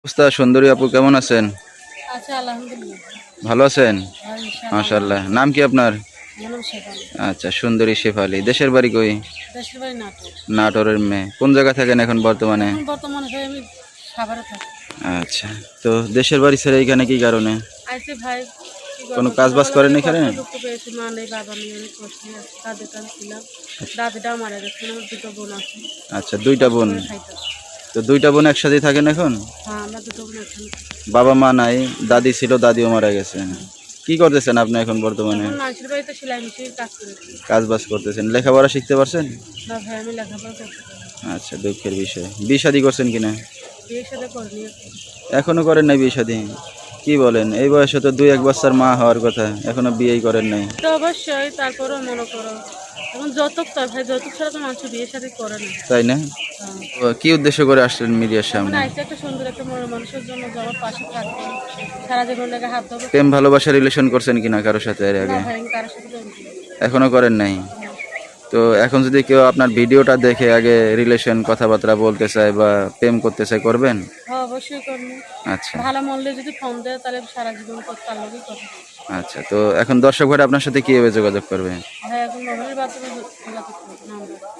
অবস্থা সুন্দরী আপু কেমন আছেন? আচ্ছা, আলহামদুলিল্লাহ। ভালো আছেন? হ্যাঁ, ইনশাআল্লাহ ভালো মাশাআল্লাহ। আছি। নাম কি আপনার? আমার নাম শেফালি। আচ্ছা, সুন্দরী শেফালি। দেশের বাড়ি কই? দেশের বাড়ি নাটোর। নাটোরের মেয়ে। কোন জায়গা থাকেন এখন বর্তমানে? এখন বর্তমানে ভাই আমি সাভারে থাকি। আচ্ছা, তো দেশের বাড়ি ছেড়ে এখানে কি কারণে? আইসি ভাই, কি কোনো করবো, কাজ বাজ ছোটবেলা করেন থেকে এখানে? কষ্ট দুঃখ পেয়েছি, মা নেই বাবা নেই, অনেক কষ্টে আছি, দাদের কাছে ছিলাম। দাদিটাও মারা গেছে, আমার দুটো বোন আছে, আচ্ছা, দুইটা কষ্ট বোন। করে খাইতাম। তো দুইটা বোন একসাথেই থাকেন এখন? হ্যাঁ, আমরা দুটো বোন একসাথে থাকি। বাবা মা নাই, দাদি ছিল, দাদিও মারা গেছে। কি করতেছেন আপনি এখন বর্তমানে? এখন মানুষের বাড়িতে সেলাই মেশিনের কাজ করেছি। কাজ বাজ করতেছেন, লেখাপড়া শিখতে পারছেন? না ভাই, আমি লেখাপড়া করতে পারি না। আচ্ছা, দুঃখের বিষয়। বিয়ে শাদী করছেন কিনা? বিয়ের সাথে করিনি এখন। এখনো করেন নাই বিয়ে শাদী? কি বলেন, এই বয়সে তো 2-1 বাচ্চার মা হওয়ার কথা, এখনো বিয়েই করেন নাই? তো অবশ্যই, তারপরেও মনে করো এখন যৌতুক তো ভাই, যৌতুক ছাড়া তো মানুষ বিয়ে শাদী করে না। তাই না? হ্যাঁ। তো কি উদ্দেশ্য করে আসলেন মিডিয়ার এখন সামনে? আইসি একটা সুন্দর একটা মনের মানুষের জন্য যে আমার পাশে থাকবে, সারা জীবন লেগে হাত ধরবে। প্রেম ভালোবাসা রিলেশন করছেন কিনা কারোর সাথে এর না আগে? ভাই, আমি কারোর সাথে প্রেম করি না। এখনো করেন নাই? তো এখন যদি কেউ আপনার ভিডিওটা দেখে আগে রিলেশন কথাবার্তা বলতে চায় বা প্রেম করতে চায়, করবেন? হ্যাঁ, অবশ্যই করবো। আচ্ছা ভালো মনলে যদি ফোন দেয় তাহলে সারা জীবন তার লগেই কথা বলবো। আচ্ছা, তো এখন দর্শক ভাইরা আপনার সাথে কিভাবে যোগাযোগ করবে? ভাই, এখন মোবাইলের মাধ্যমে যোগাযোগ করবো, নাম্বার।